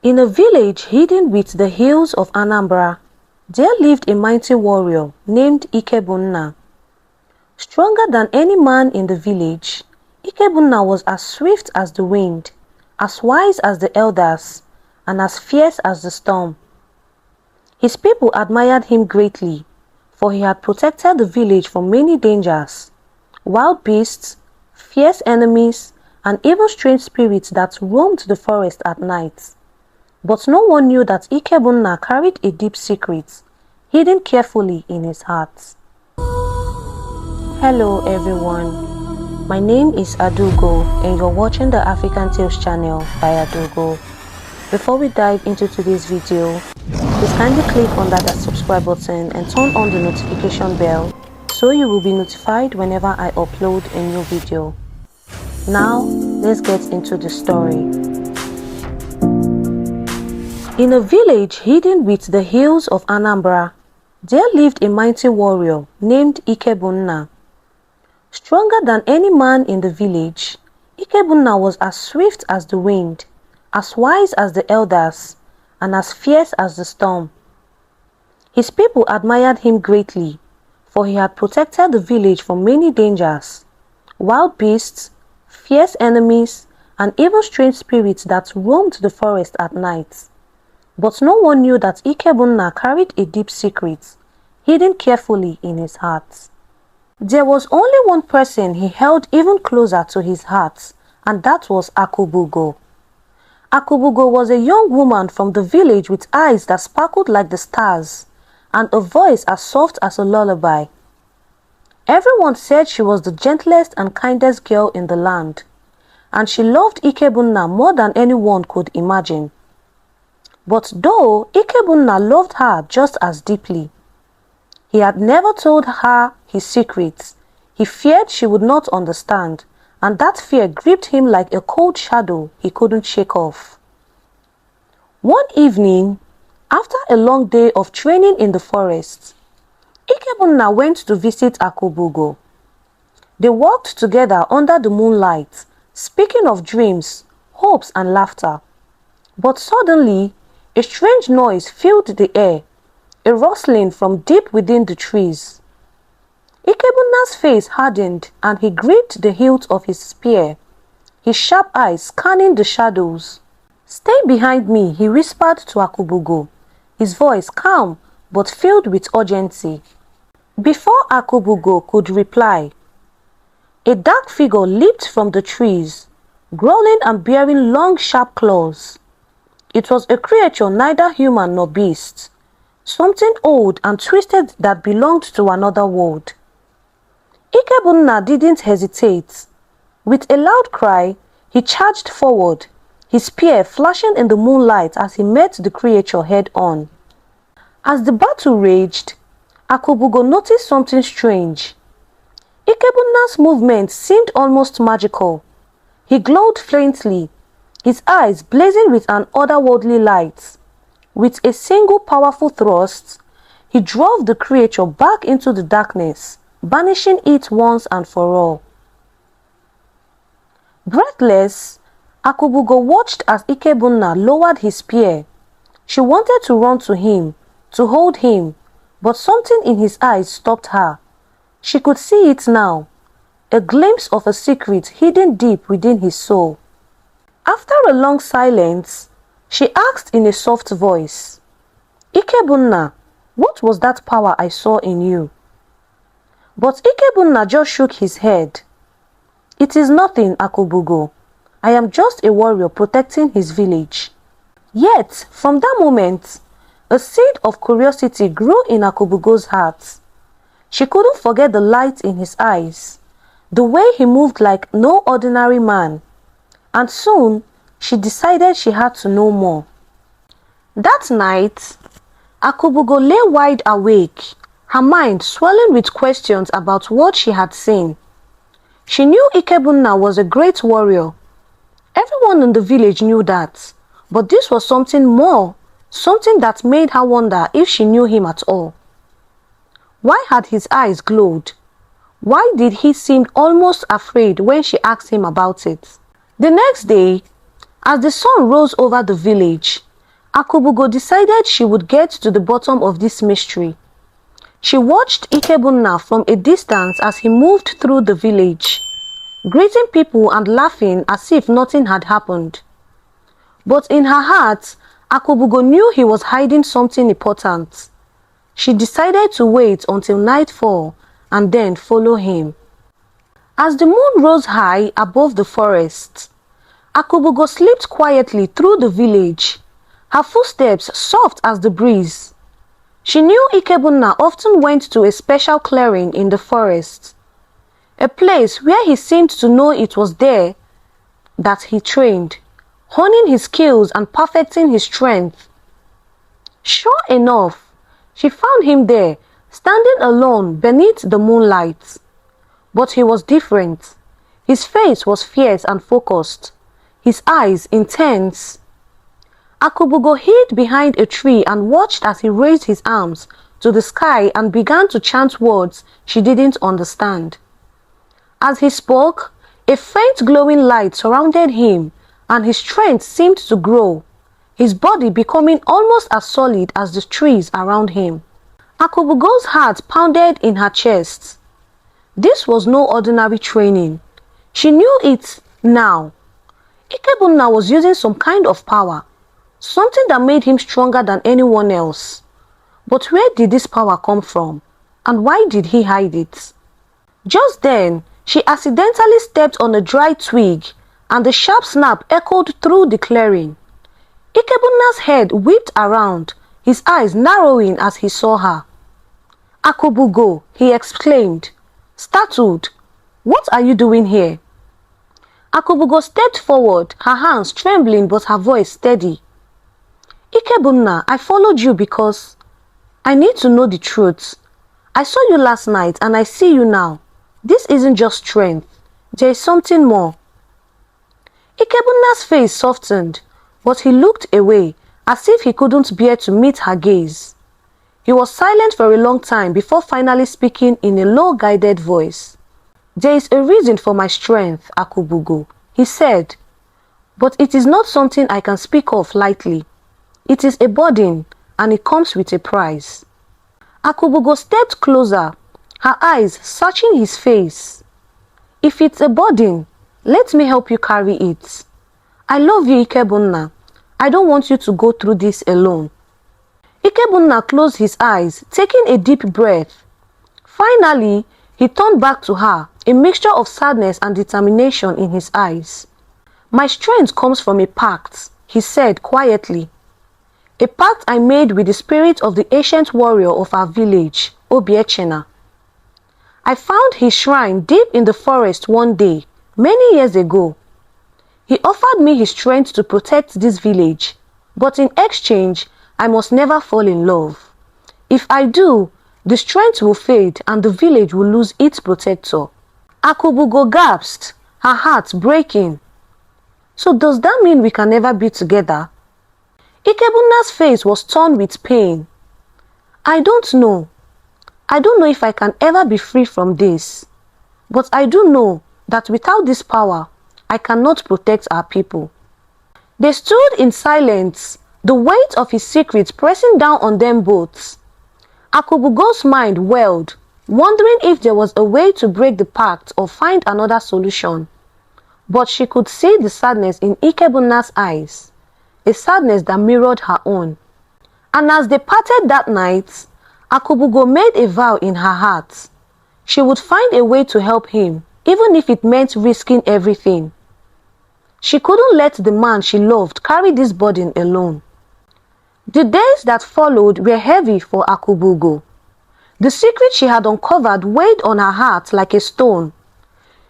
In a village hidden with the hills of Anambra, there lived a mighty warrior named Ikebunna. Stronger than any man in the village, Ikebunna was as swift as the wind, as wise as the elders, and as fierce as the storm. His people admired him greatly, for he had protected the village from many dangers, wild beasts, fierce enemies, and even strange spirits that roamed the forest at night. But no one knew that Ikebunna carried a deep secret, hidden carefully in his heart. Hello everyone, my name is Akubugo and you're watching the African Tales channel by Akubugo. Before we dive into today's video, please kindly click on that subscribe button and turn on the notification bell so you will be notified whenever I upload a new video. Now, let's get into the story. In a village hidden with the hills of Anambra, there lived a mighty warrior named Ikebunna. Stronger than any man in the village, Ikebunna was as swift as the wind, as wise as the elders, and as fierce as the storm. His people admired him greatly, for he had protected the village from many dangers, wild beasts, fierce enemies, and even strange spirits that roamed the forest at night. But no one knew that Ikebunna carried a deep secret, hidden carefully in his heart. There was only one person he held even closer to his heart, and that was Akubugo. Akubugo was a young woman from the village with eyes that sparkled like the stars, and a voice as soft as a lullaby. Everyone said she was the gentlest and kindest girl in the land, and she loved Ikebunna more than anyone could imagine. But though Ikebunna loved her just as deeply, he had never told her his secrets. He feared she would not understand, and that fear gripped him like a cold shadow he couldn't shake off. One evening, after a long day of training in the forest, Ikebunna went to visit Akubugo. They walked together under the moonlight, speaking of dreams, hopes, and laughter. But suddenly, a strange noise filled the air, a rustling from deep within the trees. Ikebunna's face hardened and he gripped the hilt of his spear, his sharp eyes scanning the shadows. "Stay behind me," he whispered to Akubugo, his voice calm but filled with urgency. Before Akubugo could reply, a dark figure leaped from the trees, growling and bearing long sharp claws. It was a creature neither human nor beast, something old and twisted that belonged to another world. Ikebunna didn't hesitate. With a loud cry, he charged forward, his spear flashing in the moonlight as he met the creature head-on. As the battle raged, Akubugo noticed something strange. Ikebunna's movements seemed almost magical. He glowed faintly, his eyes blazing with an otherworldly light. With a single powerful thrust, he drove the creature back into the darkness, banishing it once and for all. Breathless, Akubugo watched as Ikebunna lowered his spear. She wanted to run to him, to hold him, but something in his eyes stopped her. She could see it now, a glimpse of a secret hidden deep within his soul. After a long silence, she asked in a soft voice, "Ikebunna, what was that power I saw in you?" But Ikebunna just shook his head. "It is nothing, Akubugo. I am just a warrior protecting his village." Yet, from that moment, a seed of curiosity grew in Akubugo's heart. She couldn't forget the light in his eyes, the way he moved like no ordinary man, and soon she decided she had to know more. That night, Akubugo lay wide awake, her mind swelling with questions about what she had seen. She knew Ikebunna was a great warrior. Everyone in the village knew that, but this was something more, something that made her wonder if she knew him at all. Why had his eyes glowed? Why did he seem almost afraid when she asked him about it? The next day, as the sun rose over the village, Akubugo decided she would get to the bottom of this mystery. She watched Ikebunna from a distance as he moved through the village, greeting people and laughing as if nothing had happened. But in her heart, Akubugo knew he was hiding something important. She decided to wait until nightfall and then follow him. As the moon rose high above the forest, Akubugo slipped quietly through the village, her footsteps soft as the breeze. She knew Ikebunna often went to a special clearing in the forest, a place where he seemed to know it was there that he trained, honing his skills and perfecting his strength. Sure enough, she found him there, standing alone beneath the moonlight. But he was different. His face was fierce and focused, his eyes intense. Akubugo hid behind a tree and watched as he raised his arms to the sky and began to chant words she didn't understand. As he spoke, a faint glowing light surrounded him, and his strength seemed to grow, his body becoming almost as solid as the trees around him. Akubugo's heart pounded in her chest. This was no ordinary training. She knew it now. Ikebunna was using some kind of power, something that made him stronger than anyone else. But where did this power come from? And why did he hide it? Just then, she accidentally stepped on a dry twig, and the sharp snap echoed through the clearing. Ikebunna's head whipped around, his eyes narrowing as he saw her. "Akubugo," he exclaimed, startled. "What are you doing here?" Akubugo stepped forward, her hands trembling but her voice steady. "Ikebunna, I followed you because I need to know the truth. I saw you last night and I see you now. This isn't just strength. There is something more." Ikebunna's face softened, but he looked away as if he couldn't bear to meet her gaze. He was silent for a long time before finally speaking in a low, guided voice. "There is a reason for my strength, Akubugo," he said, "but it is not something I can speak of lightly. It is a burden, and it comes with a price." Akubugo stepped closer, her eyes searching his face. "If it's a burden, let me help you carry it. I love you, Ikebunna. I don't want you to go through this alone." Ikebunna closed his eyes, taking a deep breath. Finally, he turned back to her, a mixture of sadness and determination in his eyes. "My strength comes from a pact," he said quietly. "A pact I made with the spirit of the ancient warrior of our village, Obiechena. I found his shrine deep in the forest one day, many years ago. He offered me his strength to protect this village, but in exchange, I must never fall in love. If I do, the strength will fade and the village will lose its protector." Akubugo gasped, her heart breaking. "So does that mean we can never be together?" Ikebunna's face was torn with pain. "I don't know. I don't know if I can ever be free from this. But I do know that without this power, I cannot protect our people." They stood in silence, the weight of his secret pressing down on them both. Akubugo's mind whirled, wondering if there was a way to break the pact or find another solution. But she could see the sadness in Ikebunna's eyes, a sadness that mirrored her own. And as they parted that night, Akubugo made a vow in her heart. She would find a way to help him, even if it meant risking everything. She couldn't let the man she loved carry this burden alone. The days that followed were heavy for Akubugo. The secret she had uncovered weighed on her heart like a stone.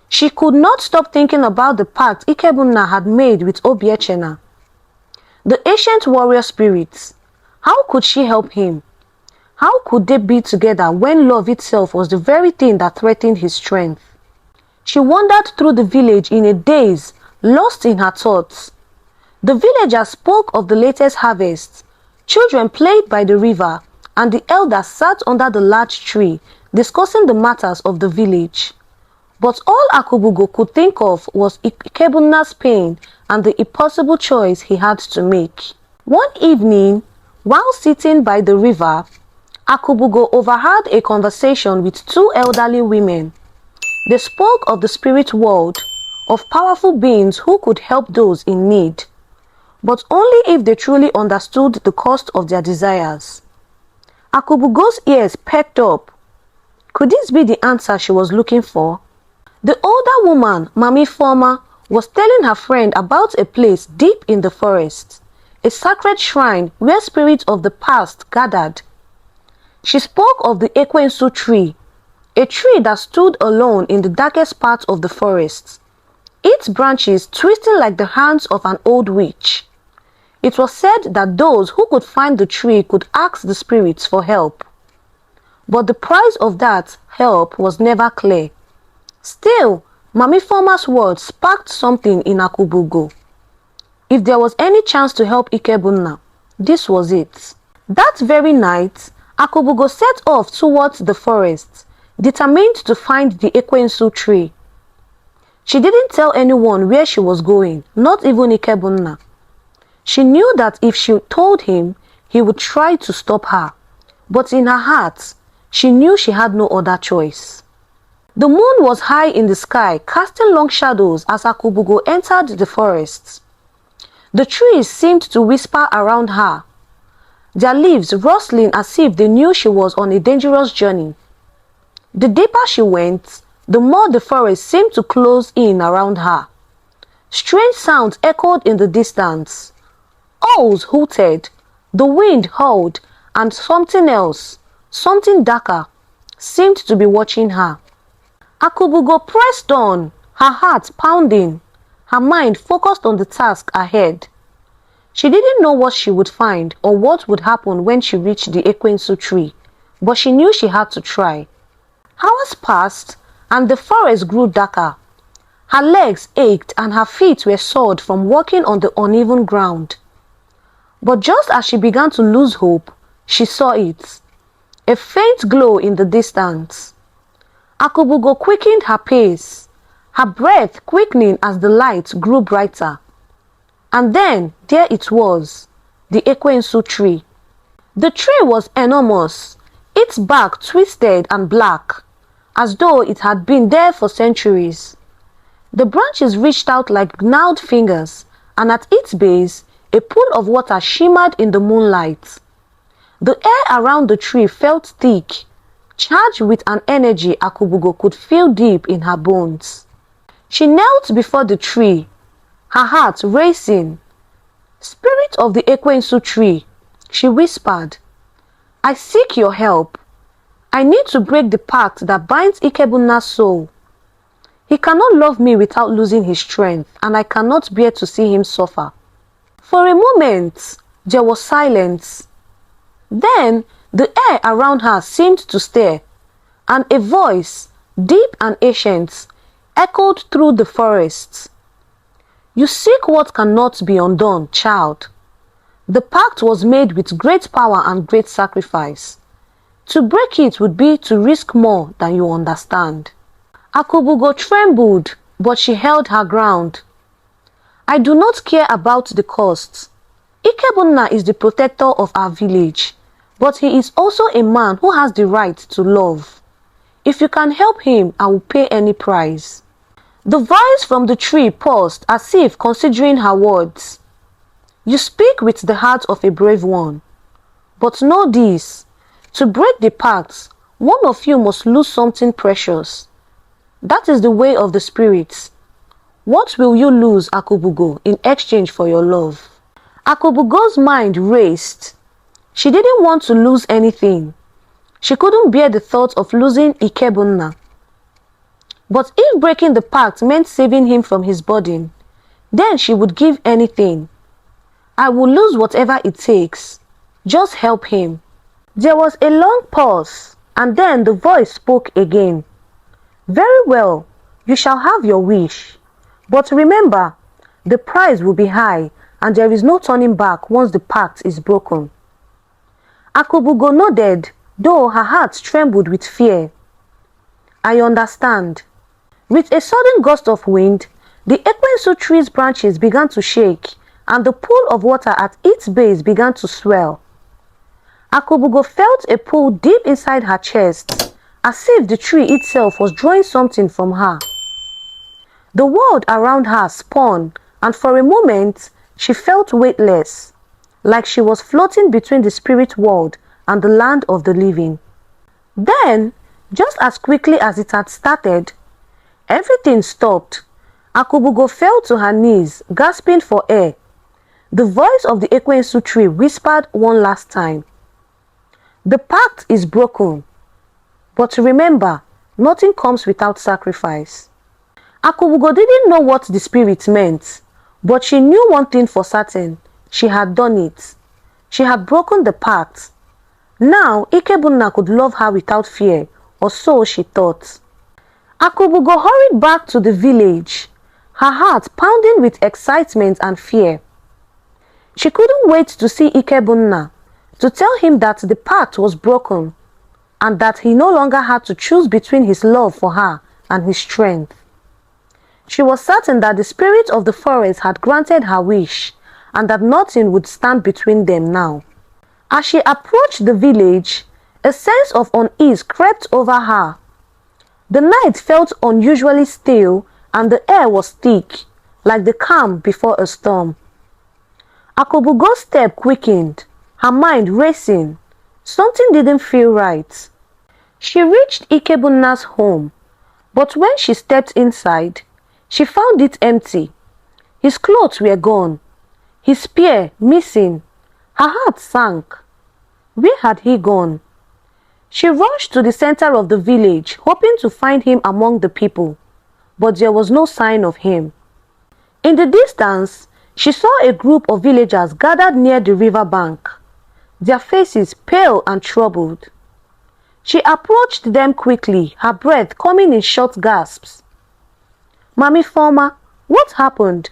She could not stop thinking about the pact Ikebunna had made with Obiechena. The ancient warrior spirits. How could she help him? How could they be together when love itself was the very thing that threatened his strength? She wandered through the village in a daze, lost in her thoughts. The villagers spoke of the latest harvest. Children played by the river, and the elders sat under the large tree, discussing the matters of the village. But all Akubugo could think of was Ikebunna's pain and the impossible choice he had to make. One evening, while sitting by the river, Akubugo overheard a conversation with two elderly women. They spoke of the spirit world, of powerful beings who could help those in need, but only if they truly understood the cost of their desires. Akubugo's ears perked up. Could this be the answer she was looking for? The older woman, Mami Forma, was telling her friend about a place deep in the forest, a sacred shrine where spirits of the past gathered. She spoke of the Ekwensu tree, a tree that stood alone in the darkest part of the forest, its branches twisting like the hands of an old witch. It was said that those who could find the tree could ask the spirits for help. But the price of that help was never clear. Still, Mami Forma's words sparked something in Akubugo. If there was any chance to help Ikebunna, this was it. That very night, Akubugo set off towards the forest, determined to find the Ekwensu tree. She didn't tell anyone where she was going, not even Ikebunna. She knew that if she told him, he would try to stop her. But in her heart, she knew she had no other choice. The moon was high in the sky, casting long shadows as Akubugo entered the forest. The trees seemed to whisper around her, their leaves rustling as if they knew she was on a dangerous journey. The deeper she went, the more the forest seemed to close in around her. Strange sounds echoed in the distance. Owls hooted, the wind howled, and something else, something darker, seemed to be watching her. Akubugo pressed on, her heart pounding, her mind focused on the task ahead. She didn't know what she would find or what would happen when she reached the Ekwensu tree, but she knew she had to try. Hours passed, and the forest grew darker. Her legs ached and her feet were sore from walking on the uneven ground. But just as she began to lose hope, she saw it, a faint glow in the distance. Akubugo quickened her pace, her breath quickening as the light grew brighter. And then there it was, the Ekwensu tree. The tree was enormous, its bark twisted and black, as though it had been there for centuries. The branches reached out like gnarled fingers, and at its base, a pool of water shimmered in the moonlight. The air around the tree felt thick, charged with an energy Akubugo could feel deep in her bones. She knelt before the tree, her heart racing. "Spirit of the Ekwensu tree," she whispered, "I seek your help. I need to break the pact that binds Ikebunna's soul. He cannot love me without losing his strength, and I cannot bear to see him suffer." For a moment, there was silence. Then, the air around her seemed to stir, and a voice, deep and ancient, echoed through the forest. "You seek what cannot be undone, child. The pact was made with great power and great sacrifice. To break it would be to risk more than you understand." Akubugo trembled, but she held her ground. "I do not care about the costs. Ikebunna is the protector of our village, but he is also a man who has the right to love. If you can help him, I will pay any price." The voice from the tree paused as if considering her words. "You speak with the heart of a brave one. But know this, to break the pact, one of you must lose something precious. That is the way of the spirits. What will you lose, Akubugo, in exchange for your love?" Akubugo's mind raced. She didn't want to lose anything. She couldn't bear the thought of losing Ikebunna. But if breaking the pact meant saving him from his burden, then she would give anything. "I will lose whatever it takes. Just help him." There was a long pause, and then the voice spoke again. "Very well, you shall have your wish. But remember, the price will be high, and there is no turning back once the pact is broken." Akubugo nodded, though her heart trembled with fear. "I understand." With a sudden gust of wind, the Ekwensu tree's branches began to shake, and the pool of water at its base began to swell. Akubugo felt a pull deep inside her chest, as if the tree itself was drawing something from her. The world around her spun, and for a moment she felt weightless, like she was floating between the spirit world and the land of the living. Then, just as quickly as it had started, everything stopped. Akubugo fell to her knees, gasping for air. The voice of the Ekwensu tree whispered one last time, "The pact is broken. But remember, nothing comes without sacrifice." Akubugo didn't know what the spirit meant, but she knew one thing for certain: she had done it. She had broken the pact. Now Ikebunna could love her without fear, or so she thought. Akubugo hurried back to the village, her heart pounding with excitement and fear. She couldn't wait to see Ikebunna, to tell him that the pact was broken, and that he no longer had to choose between his love for her and his strength. She was certain that the spirit of the forest had granted her wish, and that nothing would stand between them now. As she approached the village, a sense of unease crept over her. The night felt unusually still, and the air was thick, like the calm before a storm. Akubugo's step quickened, her mind racing. Something didn't feel right. She reached Ikebunna's home, but when she stepped inside, she found it empty. His clothes were gone, his spear missing. Her heart sank. Where had he gone? She rushed to the center of the village, hoping to find him among the people, but there was no sign of him. In the distance, she saw a group of villagers gathered near the river bank, their faces pale and troubled. She approached them quickly, her breath coming in short gasps. "Mami Forma, what happened?"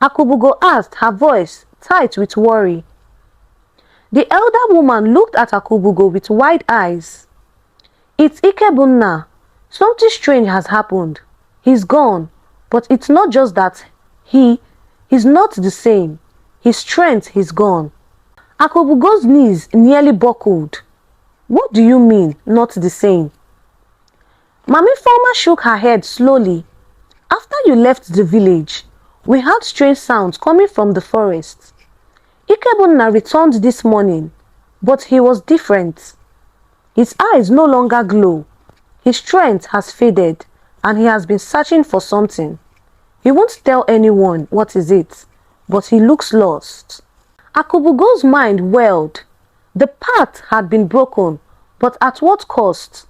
Akubugo asked, her voice tight with worry. The elder woman looked at Akubugo with wide eyes. "It's Ikebunna. Something strange has happened. He's gone, but it's not just that he's not the same. His strength is gone." Akubugo's knees nearly buckled. "What do you mean, not the same?" Mami Forma shook her head slowly. "After you left the village, we heard strange sounds coming from the forest. Ikebunna returned this morning, but he was different. His eyes no longer glow. His strength has faded, and he has been searching for something. He won't tell anyone what is it, but he looks lost." Akubugo's mind whirled. The pact had been broken, but at what cost?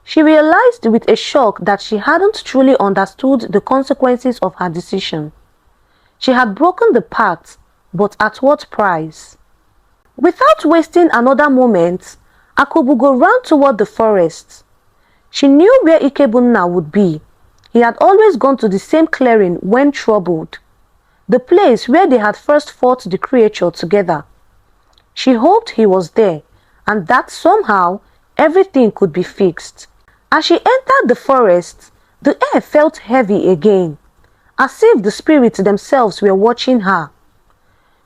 She realized with a shock that she hadn't truly understood the consequences of her decision. She had broken the pact, but at what price? Without wasting another moment, Akubugo ran toward the forest. She knew where Ikebunna would be. He had always gone to the same clearing when troubled, the place where they had first fought the creature together. She hoped he was there, and that somehow everything could be fixed. As she entered the forest, the air felt heavy again, as if the spirits themselves were watching her.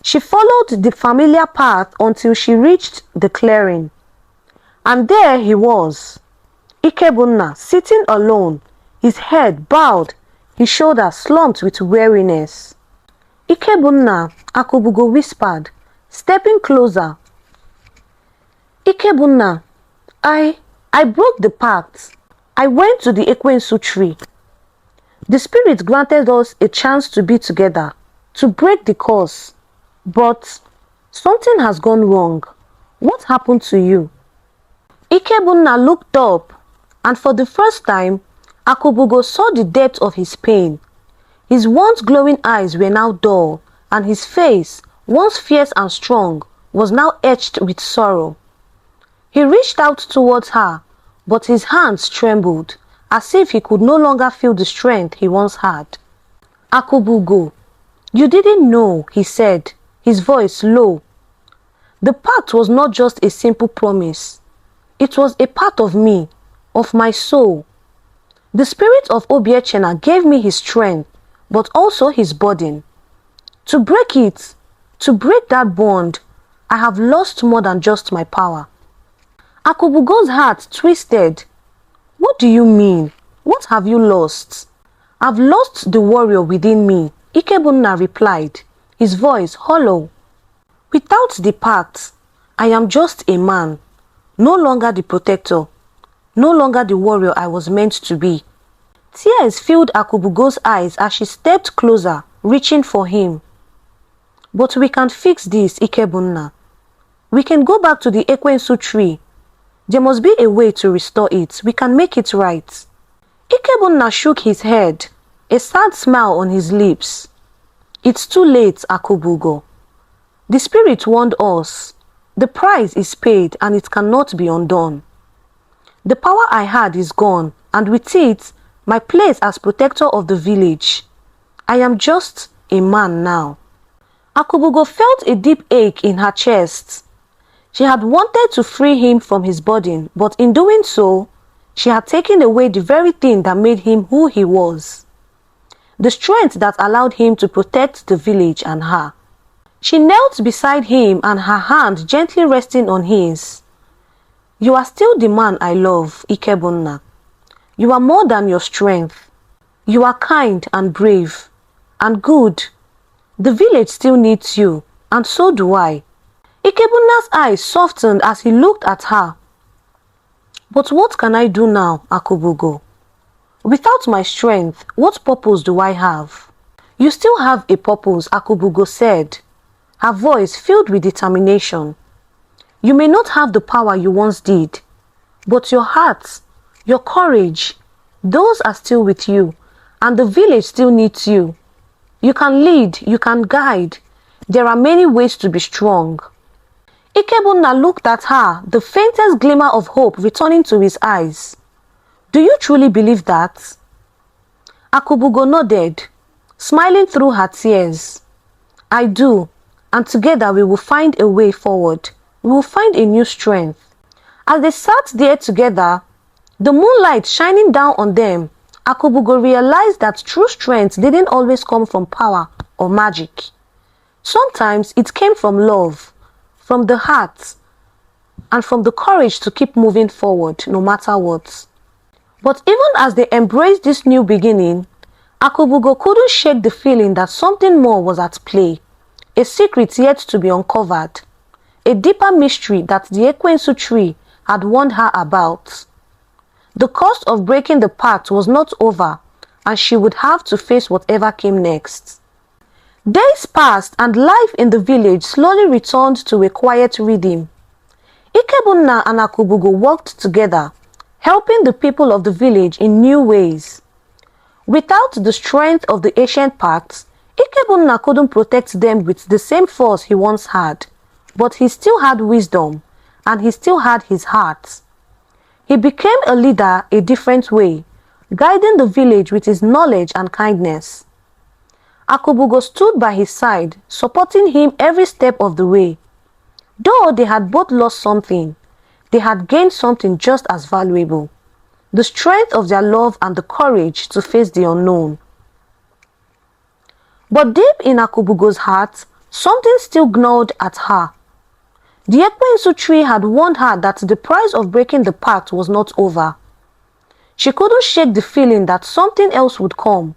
She followed the familiar path until she reached the clearing. And there he was, Ikebunna, sitting alone, his head bowed, his shoulders slumped with weariness. "Ikebunna," Akubugo whispered, stepping closer. "Ikebunna, I broke the pact. I went to the Ekwensu tree. The spirit granted us a chance to be together, to break the curse. But something has gone wrong. What happened to you?" Ikebunna looked up, and for the first time, Akubugo saw the depth of his pain. His once glowing eyes were now dull, and his face, once fierce and strong, was now etched with sorrow. He reached out towards her, but his hands trembled, as if he could no longer feel the strength he once had. "Akubugo, you didn't know," he said, his voice low. "The pact was not just a simple promise. It was a part of me, of my soul. The spirit of Obiechena gave me his strength, but also his burden. To break that bond, I have lost more than just my power. Akubugo's heart twisted. What do you mean? What have you lost? I've lost the warrior within me, Ikebunna replied, his voice hollow. Without the pact, I am just a man, no longer the protector, no longer the warrior I was meant to be. Tears filled Akubugo's eyes as she stepped closer, reaching for him. But we can fix this, Ikebunna. We can go back to the Ekwensu tree. There must be a way to restore it. We can make it right. Ikebunna shook his head, a sad smile on his lips. It's too late, Akubugo. The spirit warned us. The price is paid and it cannot be undone. The power I had is gone, and with it, my place as protector of the village. I am just a man now. Akubugo felt a deep ache in her chest. She had wanted to free him from his burden, but in doing so, she had taken away the very thing that made him who he was. The strength that allowed him to protect the village and her. She knelt beside him and her hand gently resting on his. You are still the man I love, Ikebunna. You are more than your strength. You are kind and brave and good. The village still needs you, and so do I. Ikebunna's eyes softened as he looked at her. But what can I do now, Akubugo? Without my strength, what purpose do I have? You still have a purpose, Akubugo said, her voice filled with determination. You may not have the power you once did, but your heart, your courage, those are still with you, and the village still needs you. You can lead, you can guide. There are many ways to be strong. Ikebunna looked at her, the faintest glimmer of hope returning to his eyes. Do you truly believe that? Akubugo nodded, smiling through her tears. I do, and together we will find a way forward. We will find a new strength. As they sat there together, the moonlight shining down on them, Akubugo realized that true strength didn't always come from power or magic. Sometimes it came from love, from the heart, and from the courage to keep moving forward no matter what. But even as they embraced this new beginning, Akubugo couldn't shake the feeling that something more was at play, a secret yet to be uncovered, a deeper mystery that the Ekwensu tree had warned her about. The cost of breaking the pact was not over, and she would have to face whatever came next. Days passed and life in the village slowly returned to a quiet rhythm. Ikebunna and Akubugo worked together, helping the people of the village in new ways. Without the strength of the ancient pacts, Ikebunna couldn't protect them with the same force he once had, but he still had wisdom, and he still had his heart. He became a leader a different way, guiding the village with his knowledge and kindness. Akubugo stood by his side, supporting him every step of the way. Though they had both lost something, they had gained something just as valuable, the strength of their love and the courage to face the unknown. But deep in Akubugo's heart, something still gnawed at her. The Ekwensu tree had warned her that the price of breaking the pact was not over. She couldn't shake the feeling that something else would come,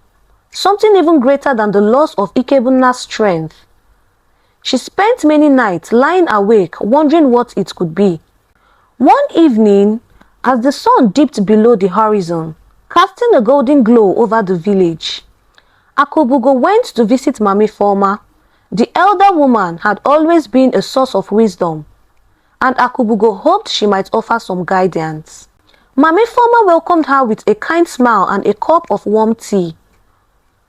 something even greater than the loss of Ikebunna's strength. She spent many nights lying awake, wondering what it could be. One evening, as the sun dipped below the horizon, casting a golden glow over the village, Akubugo went to visit Mami Forma. The elder woman had always been a source of wisdom, and Akubugo hoped she might offer some guidance. Mami Forma welcomed her with a kind smile and a cup of warm tea.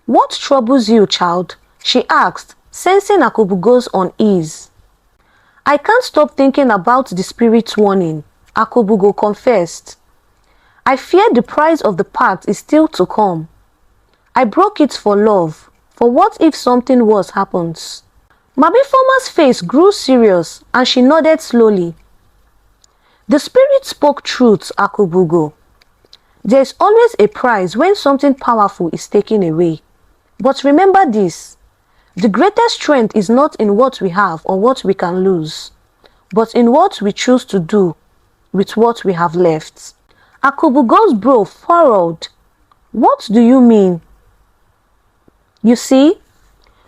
What troubles you, child? She asked, sensing Akubugo's unease. I can't stop thinking about the spirit's warning, Akubugo confessed. I fear the price of the pact is still to come. I broke it for love, for what if something worse happens? Mami Forma's face grew serious and she nodded slowly. The spirit spoke truth, Akubugo. There is always a price when something powerful is taken away. But remember this, The greatest strength is not in what we have or what we can lose, but in what we choose to do with what we have left. Akubugo's brow furrowed. What do you mean? You see,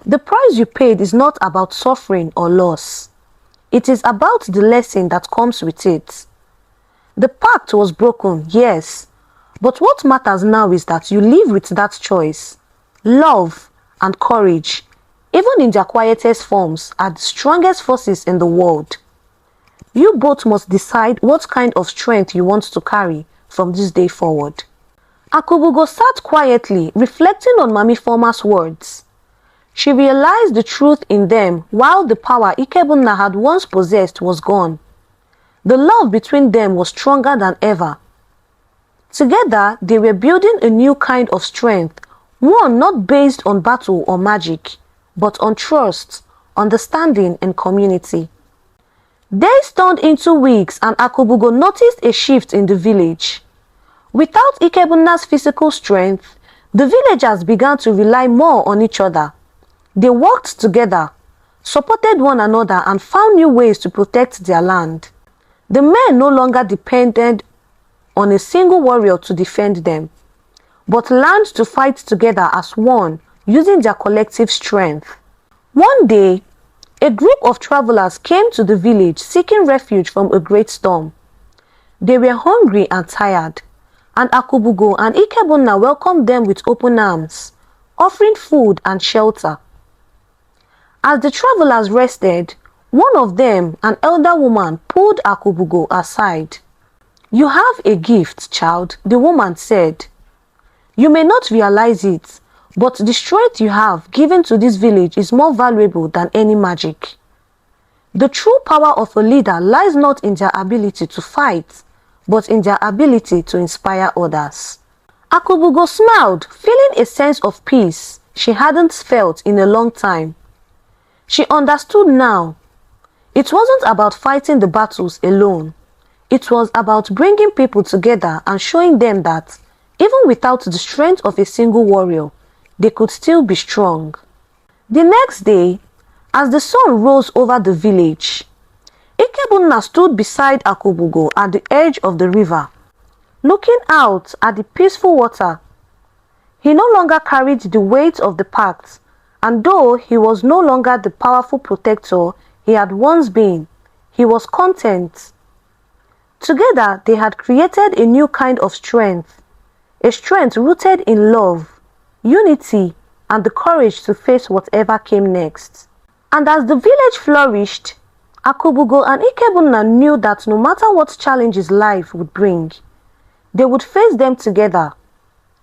the price you paid is not about suffering or loss. It is about the lesson that comes with it. The pact was broken, yes, but what matters now is that you live with that choice. Love and courage, even in their quietest forms, are the strongest forces in the world. You both must decide what kind of strength you want to carry from this day forward. Akubugo sat quietly, reflecting on Mami Forma's words. She realized the truth in them while the power Ikebunna had once possessed was gone. The love between them was stronger than ever. Together, they were building a new kind of strength, one not based on battle or magic, but on trust, understanding, and community. Days turned into weeks and Akubugo noticed a shift in the village. Without Ikebunna's physical strength, the villagers began to rely more on each other. They worked together, supported one another, and found new ways to protect their land. The men no longer depended on a single warrior to defend them, but learned to fight together as one, using their collective strength. One day, a group of travelers came to the village seeking refuge from a great storm. They were hungry and tired, and Akubugo and Ikebunna welcomed them with open arms, offering food and shelter. As the travelers rested, one of them, an elder woman, pulled Akubugo aside. "You have a gift, child," the woman said. "You may not realize it, but the strength you have given to this village is more valuable than any magic. The true power of a leader lies not in their ability to fight, but in their ability to inspire others." Akubugo smiled, feeling a sense of peace she hadn't felt in a long time. She understood now. It wasn't about fighting the battles alone. It was about bringing people together and showing them that, even without the strength of a single warrior, they could still be strong. The next day, as the sun rose over the village, Ikebunna stood beside Akubugo at the edge of the river, looking out at the peaceful water. He no longer carried the weight of the pact, and though he was no longer the powerful protector he had once been, he was content. Together, they had created a new kind of strength, a strength rooted in love, unity, and the courage to face whatever came next. And as the village flourished, Akubugo and Ikebunna knew that no matter what challenges life would bring, they would face them together.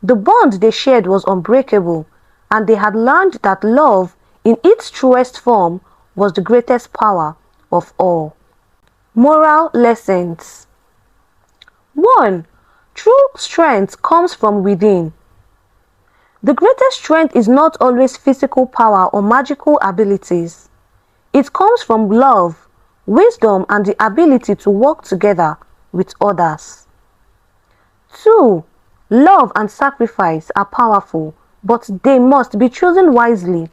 The bond they shared was unbreakable, and they had learned that love, in its truest form, was the greatest power of all. Moral lessons. 1. True strength comes from within. The greatest strength is not always physical power or magical abilities. It comes from love, wisdom, and the ability to work together with others. 2. Love and sacrifice are powerful, but they must be chosen wisely.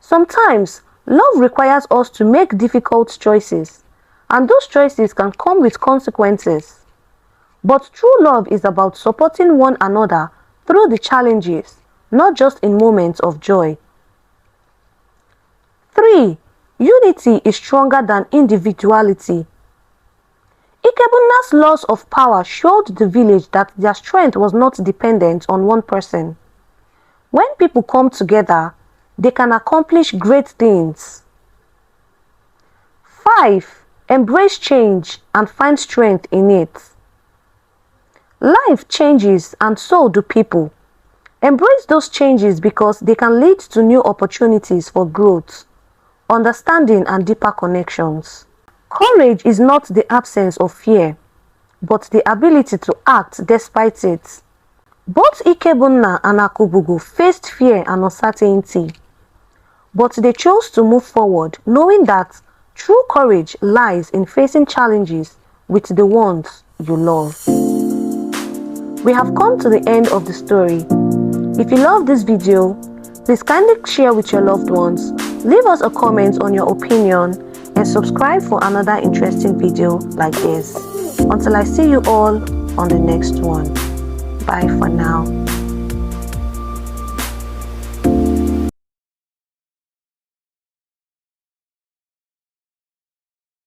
Sometimes, love requires us to make difficult choices, and those choices can come with consequences. But true love is about supporting one another through the challenges, not just in moments of joy. 3. Unity is stronger than individuality. Ikebunna's loss of power showed the village that their strength was not dependent on one person. When people come together, they can accomplish great things. 5. Embrace change and find strength in it. Life changes and so do people. Embrace those changes because they can lead to new opportunities for growth, understanding, and deeper connections. Courage is not the absence of fear, but the ability to act despite it. Both Ikebunna and Akubugo faced fear and uncertainty, but they chose to move forward, knowing that true courage lies in facing challenges with the ones you love. We have come to the end of the story. If you love this video, Please kindly share with your loved ones, leave us a comment on your opinion, and subscribe for another interesting video like this. Until I see you all on the next one. Bye for now.